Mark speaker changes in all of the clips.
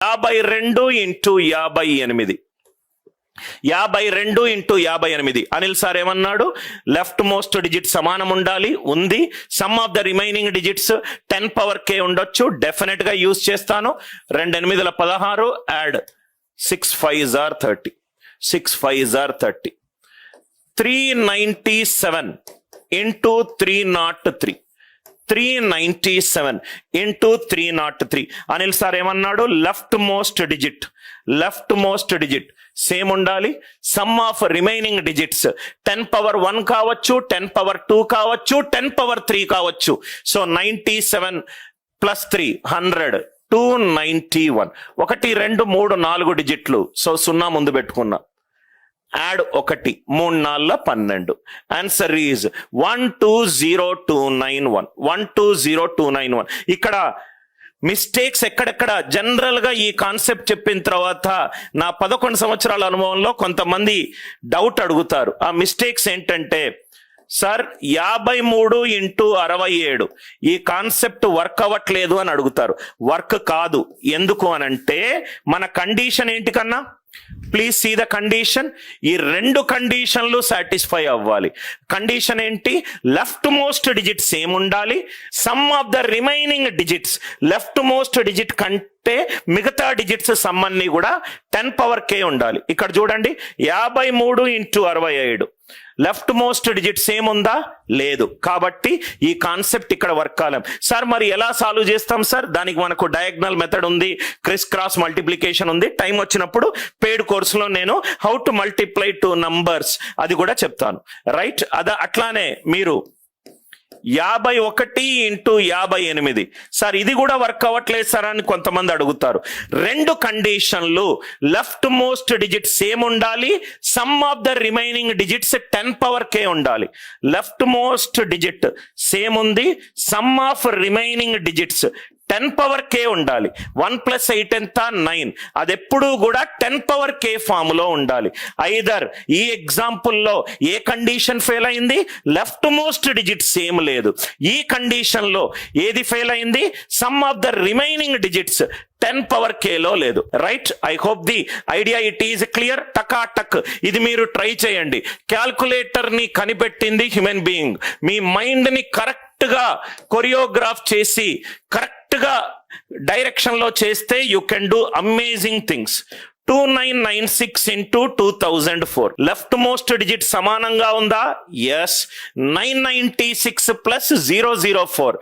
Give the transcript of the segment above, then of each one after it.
Speaker 1: 52 into 58. 52 into 58. Anil sir ఏమన్నాడు? Left most digit సమానం ఉండాలి, ఉంది. Some of the remaining digits 10 power k ఉండొచ్చు, డెఫినెట్ గా యూజ్ చేస్తాను. 2 8 16, add 6 5 are 30, 6 5 are 30. 397 into 303, 397 into 303. Anil sir ఏమన్నాడు? లెఫ్ట్ మోస్ట్ డిజిట్ సేమ్ ఉండాలి. Sum of remaining digits 10 power 1 కావచ్చు, 10 పవర్ 2 కావచ్చు, 10 పవర్ 3 కావచ్చు. So 97 plus 3 100, 291. 1 2 3 4 డిజిట్లు. సో 0 ముందు పెట్టుకున్నా. యాడ్ 1 3 4 12. Answer is 120291. 120291. ఇక్కడ మిస్టేక్స్ ఎక్కడెక్కడ? జనరల్ గా ఈ కాన్సెప్ట్ చెప్పిన తర్వాత నా 11 సంవత్సరాల అనుభవంలో కొంతమంది డౌట్ అడుగుతారు. ఆ మిస్టేక్స్ ఏంటంటే, సార్ 53 ఇంటూ 67 ఈ కాన్సెప్ట్ వర్క్ అవ్వట్లేదు అని అడుగుతారు. వర్క్ కాదు. ఎందుకు అనంటే మన కండిషన్ ఏంటి కన్నా? Please see the condition. ఈ 2 కండిషన్లు సాటిస్ఫై అవ్వాలి. కండిషన్ ఏంటి? లెఫ్ట్ మోస్ట్ డిజిట్ సేమ్ ఉండాలి. Sum of the remaining digits left most digit కంటే మిగతా డిజిట్స్ సమ్ అన్ని కూడా 10 పవర్ k ఉండాలి. ఇక్కడ చూడండి, 53 into 67 left most digit same ఉందా? లేదు. కాబట్టి ఈ కాన్సెప్ట్ ఇక్కడ వర్క్ కాలేం. సార్ మరి ఎలా సాల్వ్ చేస్తాం సార్? దానికి మనకు డయాగ్నల్ మెథడ్ ఉంది, క్రిస్ క్రాస్ మల్టిప్లికేషన్ ఉంది. టైం వచ్చినప్పుడు పెయిడ్ కోర్సులో నేను హౌ టు మల్టిప్లై 2 నంబర్స్ అది కూడా చెప్తాను. రైట్? అట్లానే మీరు 51 ఇంటూ 58. సార్ ఇది కూడా వర్క్ అవ్వట్లేదు సార్ అని కొంతమంది అడుగుతారు. 2 కండిషన్లు లెఫ్ట్ మోస్ట్ డిజిట్ సేమ్ ఉండాలి. Sum of the remaining digits 10 power k ఉండాలి. లెఫ్ట్ మోస్ట్ డిజిట్ సేమ్ ఉంది. Some of remaining digits 10 power k ఉండాలి. 1 + 8 ఎంత? 9. అది ఎప్పుడూ కూడా 10 పవర్ k ఫామ్ లో ఉండాలి. ఐదర్ ఈ ఎగ్జాంపుల్లో ఏ కండిషన్ ఫెయిల్ అయింది? లెఫ్ట్ మోస్ట్ డిజిట్ సేమ్ లేదు. ఈ కండిషన్ లో ఏది ఫెయిల్ అయింది? Some of the remaining digits 10 power k లో లేదు. Right? I hope the idea it is clear. టక్ ఇది మీరు ట్రై చేయండి. క్యాల్కులేటర్ ని కనిపెట్టింది హ్యూమన్ బీయింగ్. మీ మైండ్ ని కరెక్ట్ గా కొరియోగ్రాఫ్ చేసి కరెక్ట్ గా డైరెక్షన్ లో చేస్తే you can do amazing things. 2996 into 2004 left most digit సమానంగా ఉందా? ఎస్. 996 ప్లస్ 004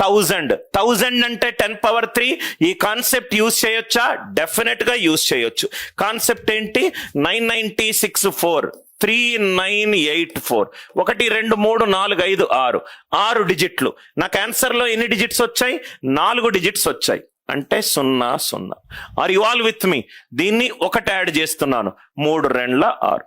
Speaker 1: 1000 అంటే 10 పవర్ 3. ఈ కాన్సెప్ట్ యూజ్ చేయొచ్చా? డెఫినెట్ గా యూజ్ చేయొచ్చు. కాన్సెప్ట్ ఏంటి? 996 4 3984. 1 2 3 4 5 6 6 డిజిట్లు. నాకు ఆన్సర్ లో ఎన్ని డిజిట్స్ వచ్చాయి? 4 డిజిట్స్ వచ్చాయి. అంటే 0 0. Are you all with me? దీన్ని 1 యాడ్ చేస్తున్నాను. 3 2 6.